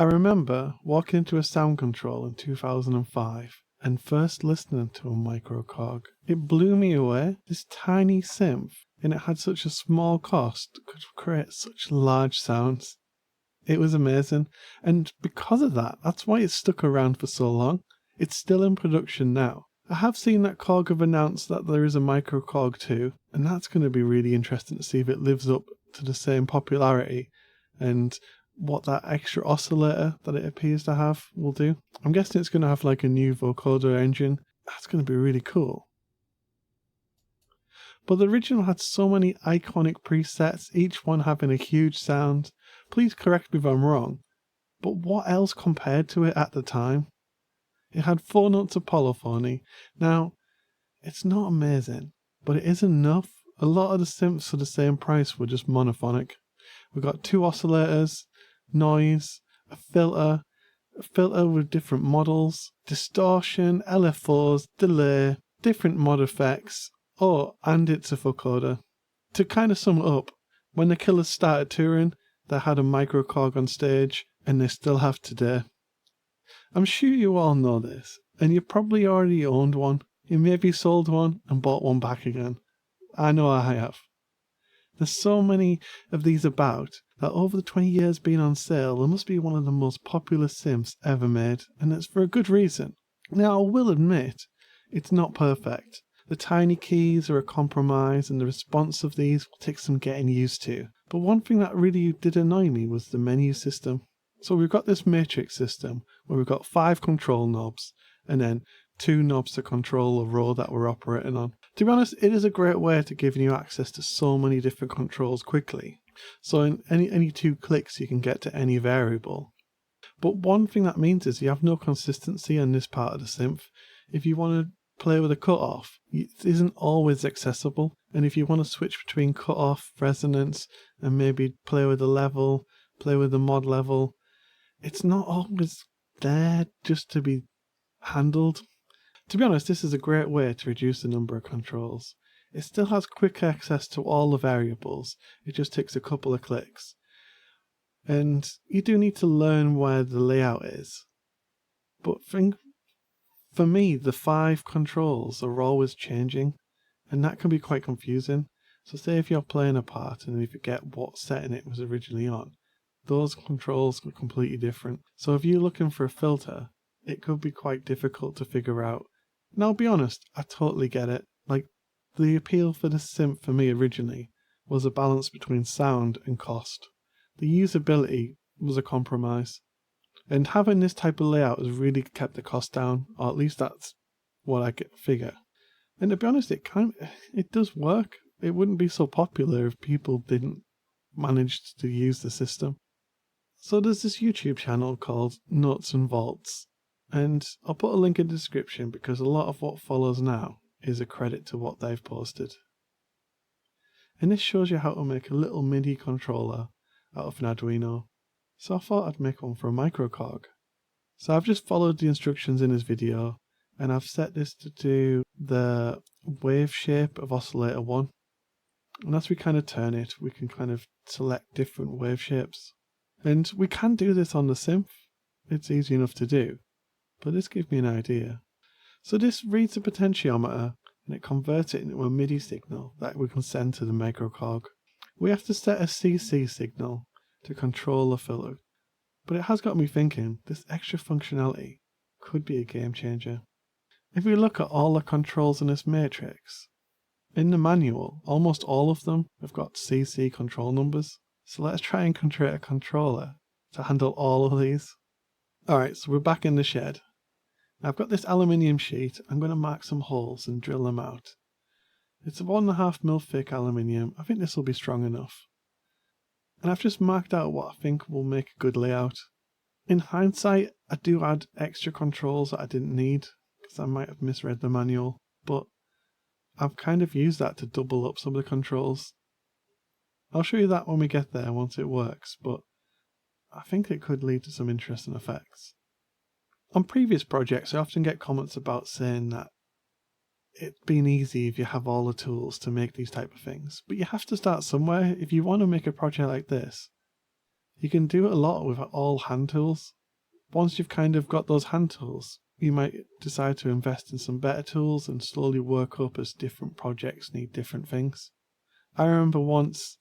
I remember walking into a sound control in 2005 and first listening to a microKorg. It blew me away. This tiny synth, and it had such a small cost, could create such large sounds. It was amazing, and because of that, that's why it's stuck around for so long. It's still in production now. I have seen that Korg have announced that there is a microKorg too, and that's going to be really interesting to see if it lives up to the same popularity and what that extra oscillator that it appears to have will do. I'm guessing it's going to have like a new vocoder engine. That's going to be really cool. But the original had so many iconic presets, each one having a huge sound. Please correct me if I'm wrong, but what else compared to it at the time? It had 4 notes of polyphony. Now, it's not amazing, but it is enough. A lot of the synths for the same price were just monophonic. We've got 2 oscillators, noise, a filter with different models, distortion, LFOs, delay, different mod effects, and it's a vocoder. To kind of sum it up, when the Killers started touring, they had a microKorg on stage, and they still have today. I'm sure you all know this, and you probably already owned one. You maybe sold one and bought one back again. I know I have. There's so many of these about that over the 20 years being on sale, it must be one of the most popular synths ever made, and it's for a good reason. Now, I will admit, it's not perfect. The tiny keys are a compromise, and the response of these will take some getting used to. But one thing that really did annoy me was the menu system. So we've got this matrix system where we've got 5 control knobs and then 2 knobs to control the row that we're operating on. To be honest, it is a great way to give you access to so many different controls quickly. So in any 2 clicks you can get to any variable. But one thing that means is you have no consistency on this part of the synth. If you want to play with a cutoff, it isn't always accessible. And if you want to switch between cutoff, resonance, and maybe play with the level, play with the mod level, it's not always there just to be handled. To be honest, this is a great way to reduce the number of controls. It still has quick access to all the variables. It just takes a couple of clicks. And you do need to learn where the layout is. But for me, the 5 controls are always changing, and that can be quite confusing. So say if you're playing a part and you forget what setting it was originally on, those controls are completely different. So if you're looking for a filter, it could be quite difficult to figure out. And I'll be honest, I totally get it. Like, the appeal for this synth for me originally was a balance between sound and cost. The usability was a compromise. And having this type of layout has really kept the cost down, or at least that's what I figure. And to be honest, it does work. It wouldn't be so popular if people didn't manage to use the system. So there's this YouTube channel called Notes and Vaults, and I'll put a link in the description because a lot of what follows now is a credit to what they've posted. And this shows you how to make a little MIDI controller out of an Arduino. So I thought I'd make one for a microKorg. So I've just followed the instructions in this video, and I've set this to do the wave shape of oscillator 1. And as we kind of turn it, we can kind of select different wave shapes. And we can do this on the synth. It's easy enough to do. But this gives me an idea. So this reads the potentiometer, and it converts it into a MIDI signal that we can send to the microKorg. We have to set a CC signal to control the filter. But it has got me thinking, this extra functionality could be a game changer. If we look at all the controls in this matrix, in the manual, almost all of them have got CC control numbers. So let's try and create a controller to handle all of these. Alright, so we're back in the shed. Now I've got this aluminium sheet. I'm going to mark some holes and drill them out. It's a 1.5mm thick aluminium. I think this will be strong enough. And I've just marked out what I think will make a good layout. In hindsight, I do add extra controls that I didn't need, because I might have misread the manual, but I've kind of used that to double up some of the controls. I'll show you that when we get there once it works, but I think it could lead to some interesting effects. On previous projects, I often get comments about saying that it's been easy if you have all the tools to make these type of things, but you have to start somewhere. If you want to make a project like this, You can do it a lot with all hand tools. Once you've kind of got those hand tools, you might decide to invest in some better tools and slowly work up as different projects need different things. I remember once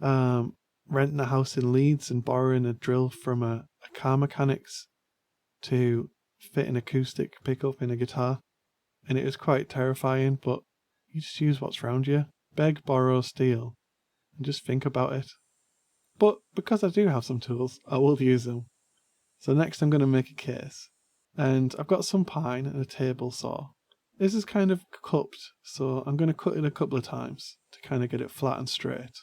renting a house in Leeds and borrowing a drill from a car mechanic's to fit an acoustic pickup in a guitar. And it was quite terrifying, but you just use what's around you. Beg, borrow, steal, and just think about it. But because I do have some tools, I will use them. So next I'm going to make a case. And I've got some pine and a table saw. This is kind of cupped, so I'm going to cut it a couple of times to kind of get it flat and straight.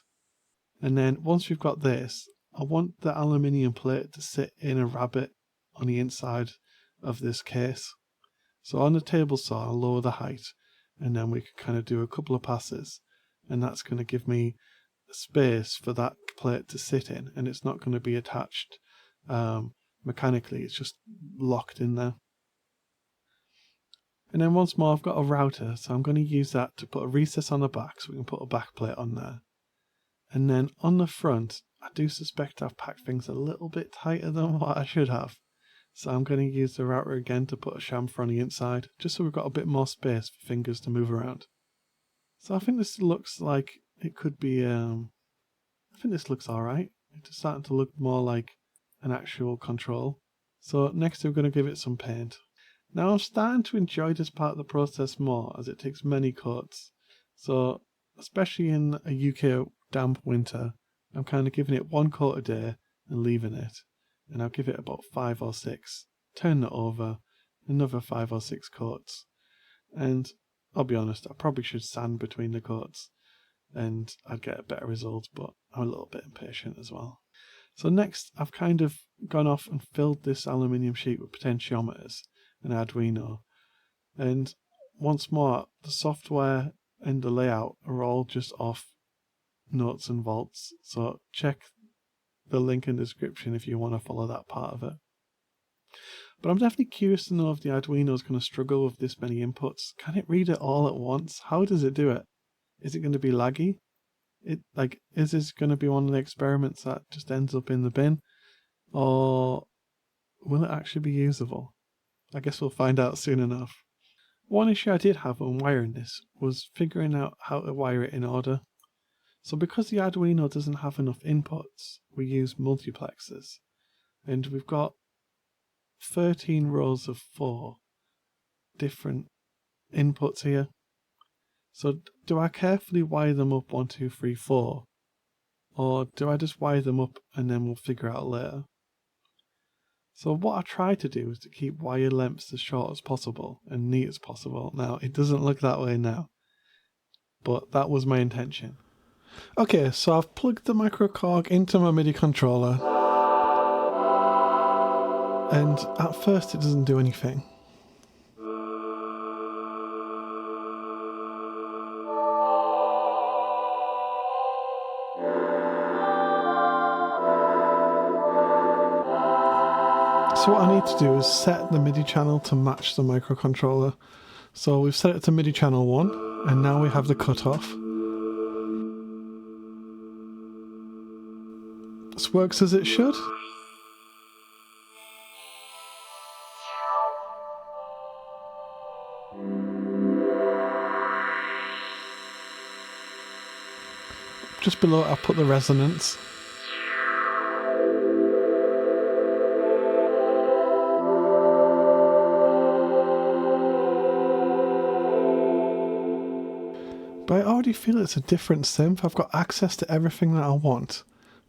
And then once we've got this, I want the aluminium plate to sit in a rabbet on the inside of this case. So on the table saw, I'll lower the height, and then we can kind of do a couple of passes, and that's going to give me space for that plate to sit in, and it's not going to be attached mechanically, it's just locked in there. And then once more, I've got a router, so I'm going to use that to put a recess on the back so we can put a back plate on there. And then on the front, I do suspect I've packed things a little bit tighter than what I should have. So I'm going to use the router again to put a chamfer on the inside, just so we've got a bit more space for fingers to move around. So I think this looks like it could be, I think this looks alright. It's starting to look more like an actual control. So next we're going to give it some paint. Now I'm starting to enjoy this part of the process more as it takes many coats. So especially in a UK damp winter, I'm kind of giving it one coat a day and leaving it. And I'll give it about 5 or 6, turn it over, another 5 or 6 coats. And I'll be honest, I probably should sand between the coats and I'd get a better result, but I'm a little bit impatient as well. So next, I've kind of gone off and filled this aluminium sheet with potentiometers and Arduino. And once more, the software and the layout are all just off notes and volts. So check the link in the description if you want to follow that part of it. But I'm definitely curious to know if the Arduino is going to struggle with this many inputs. Can it read it all at once? How does it do it? Is it going to be laggy? Is this going to be one of the experiments that just ends up in the bin? Or will it actually be usable? I guess we'll find out soon enough. One issue I did have when wiring this was figuring out how to wire it in order. So because the Arduino doesn't have enough inputs, we use multiplexers. And we've got 13 rows of 4 different inputs here. So do I carefully wire them up 1, 2, 3, 4? Or do I just wire them up and then we'll figure out later? So what I try to do is to keep wire lengths as short as possible and neat as possible. Now, it doesn't look that way now, but that was my intention. Okay, so I've plugged the microKorg into my MIDI controller, and at first it doesn't do anything. So what I need to do is set the MIDI channel to match the microcontroller. So we've set it to MIDI channel 1, and now we have the cutoff. This works as it should. Just below it, I'll put the resonance. But I already feel it's a different synth. I've got access to everything that I want.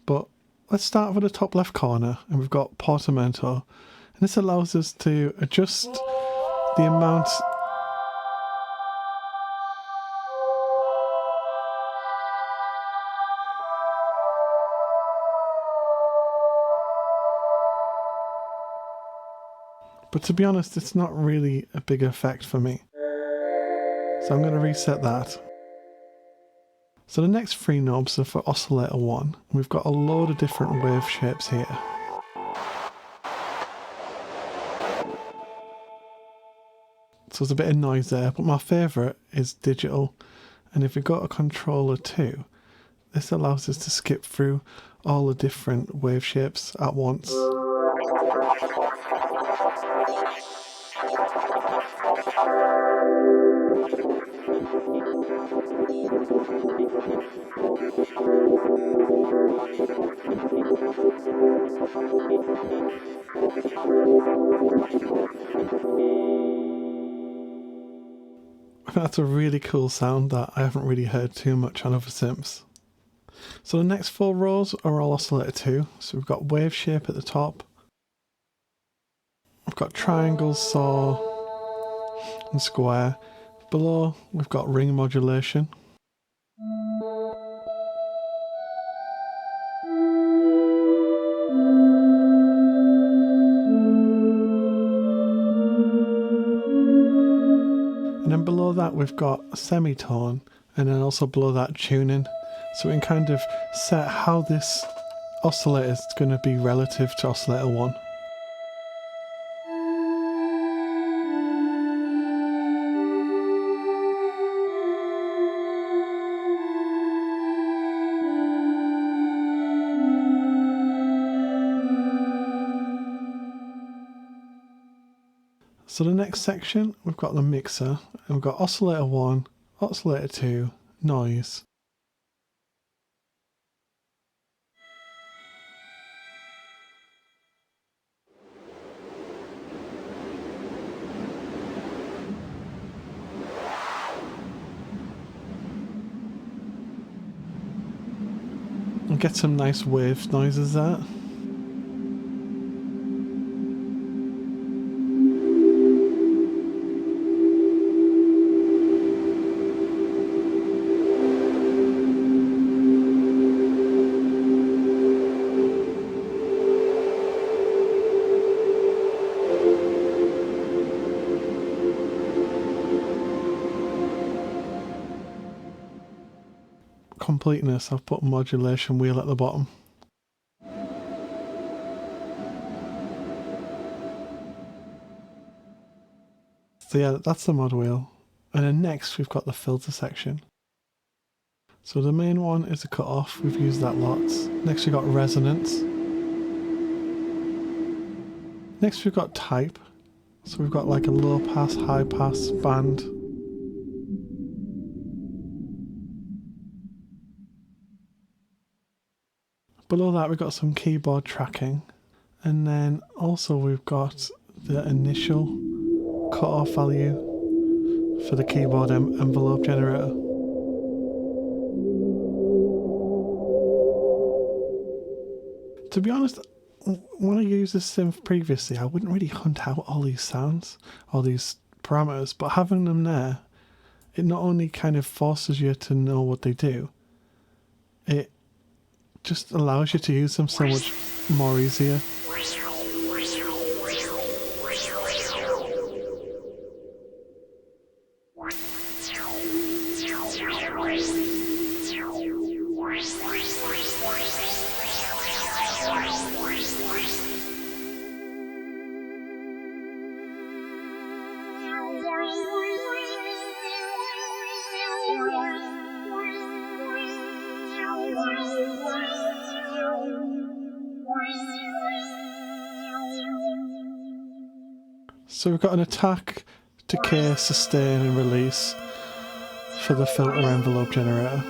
But let's start with the top left corner, and we've got portamento. And this allows us to adjust the amount but to be honest, it's not really a big effect for me. So I'm going to reset that. So the next 3 knobs are for oscillator 1. We've got a load of different wave shapes here. So there's a bit of noise there, but my favourite is digital. And if we go to controller 2, This allows us to skip through all the different wave shapes at once. That's a really cool sound that I haven't really heard too much on other synths. So the next 4 rows are all oscillator 2. So we've got wave shape at the top. We've got triangle, saw, and square. Below we've got ring modulation. And then below that we've got semitone, and then also below that tuning. So we can kind of set how this oscillator is going to be relative to oscillator 1. So the next section, we've got the mixer, and we've got oscillator 1, oscillator 2, noise. And get some nice wave noises there. Completeness, I've put modulation wheel at the bottom. So yeah, that's the mod wheel. And then next we've got the filter section. So the main one is a cutoff, we've used that lots. Next we've got resonance. Next we've got type. So we've got like a low pass, high pass band. Below that we've got some keyboard tracking, and then also we've got the initial cutoff value for the keyboard envelope generator. To be honest, when I used this synth previously, I wouldn't really hunt out all these sounds, all these parameters, but having them there, it not only kind of forces you to know what they do, it just allows you to use them so much more easier. So we've got an attack, decay, sustain and release for the filter envelope generator.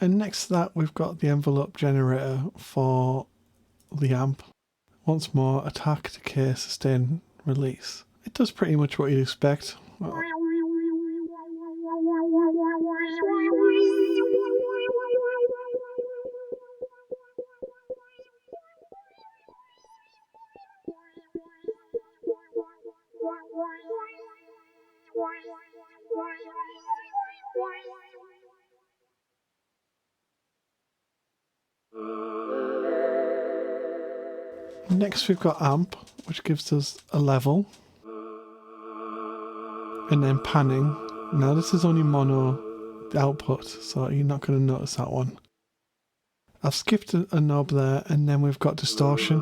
And next to that we've got the envelope generator for the amp. Once more, attack, decay, sustain, release. It does pretty much what you'd expect. Next we've got amp, which gives us a level, and then panning. Now this is only mono output, so you're not going to notice that one. I've skipped a knob there, and then we've got distortion.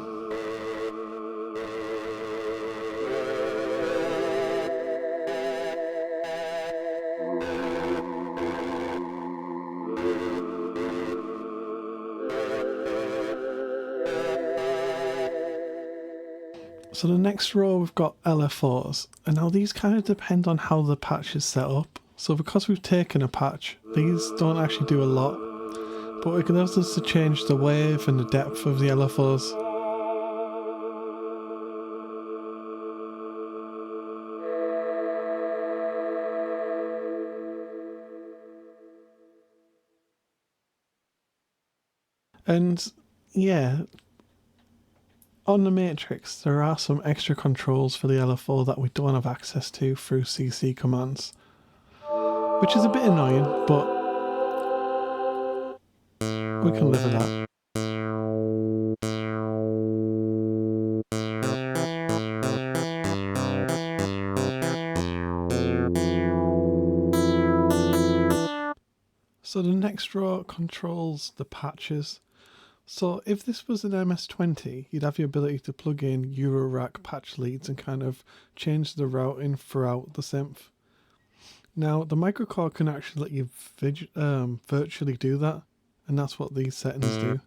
So the next row we've got LFOs, and now these kind of depend on how the patch is set up. So because we've taken a patch, these don't actually do a lot, but it allows us to change the wave and the depth of the LFOs. And yeah, on the Matrix, there are some extra controls for the LFO that we don't have access to through CC commands, which is a bit annoying, but we can live with that. So the next row controls the patches. So if this was an MS-20, you'd have the ability to plug in Eurorack patch leads and kind of change the routing throughout the synth. Now the microKorg can actually let you virtually do that, and that's what these settings do.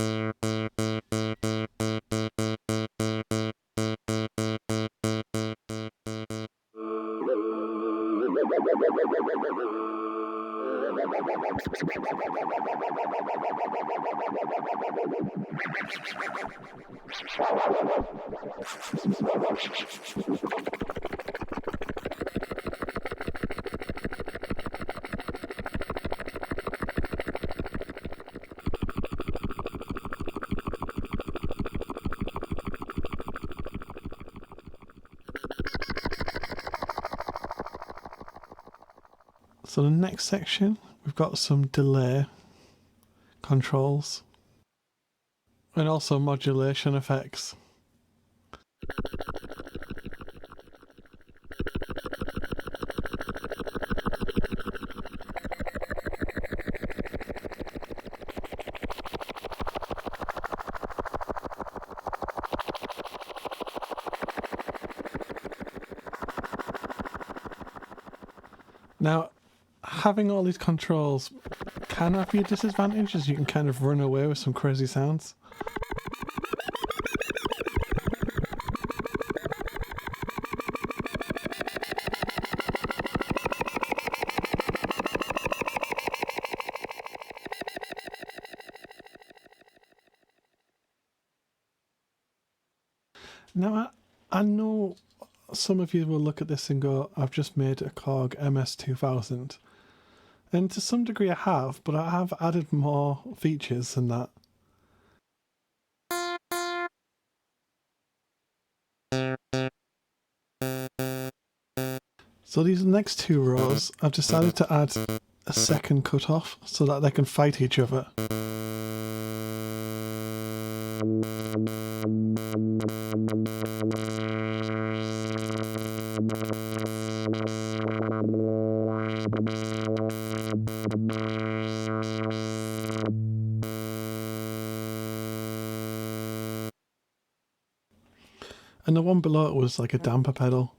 So the next section, we've got some delay controls and also modulation effects. Now, having all these controls can have a disadvantage, as you can kind of run away with some crazy sounds. Now, I know some of you will look at this and go, I've just made a Korg MS-2000. And to some degree I have, but I have added more features than that. So these next two rows, I've decided to add a second cutoff so that they can fight each other. And the one below it was like a damper pedal.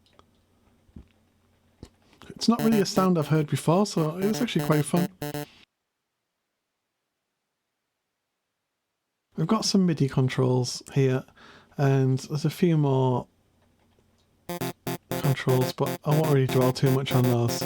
It's not really a sound I've heard before, so it was actually quite fun. We've got some MIDI controls here, and there's a few more controls, but I won't really dwell too much on those.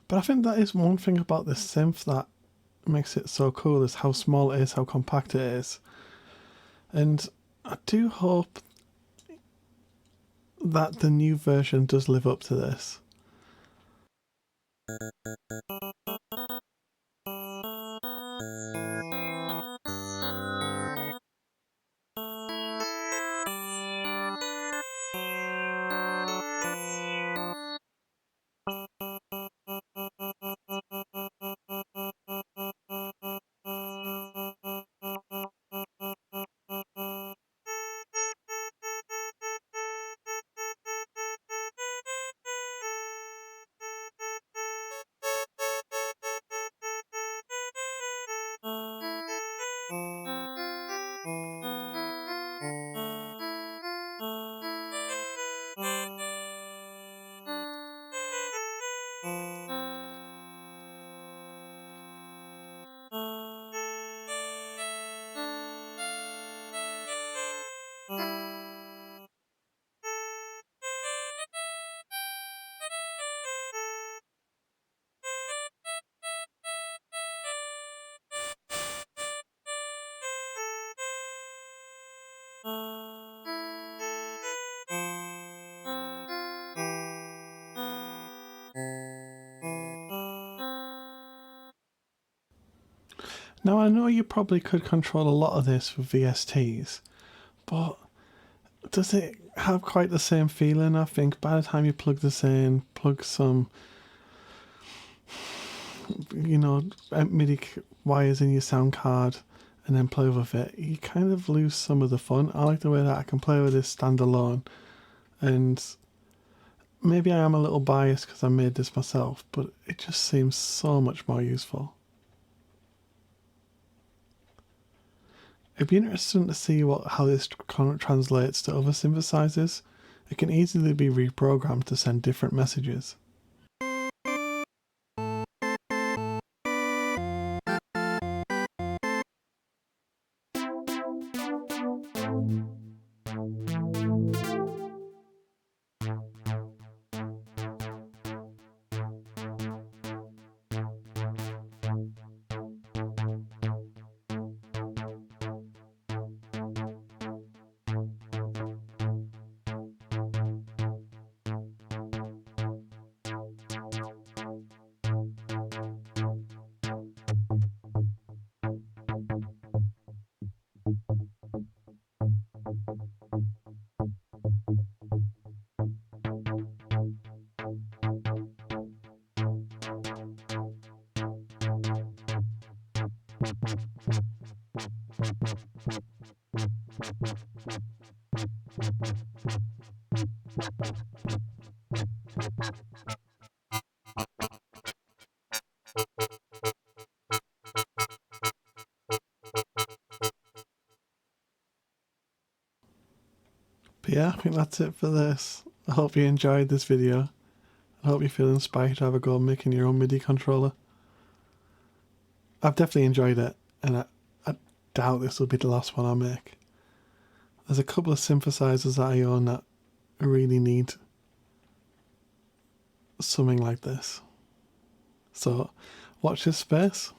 But I think that is one thing about this synth that makes it so cool, is how small it is, how compact it is. And I do hope that the new version does live up to this. Now I know you probably could control a lot of this with VSTs, but does it have quite the same feeling? I think by the time you plug this in, plug some, MIDI wires in your sound card and then play with it, you kind of lose some of the fun. I like the way that I can play with this standalone, and maybe I am a little biased because I made this myself, but it just seems so much more useful. It'd be interesting to see how this translates to other synthesizers. It can easily be reprogrammed to send different messages. But yeah, I think that's it for this. I hope you enjoyed this video. I hope you feel inspired to have a go making your own MIDI controller. I've definitely enjoyed it, and I doubt this will be the last one I make. There's a couple of synthesizers that I own that really need something like this. So watch this space.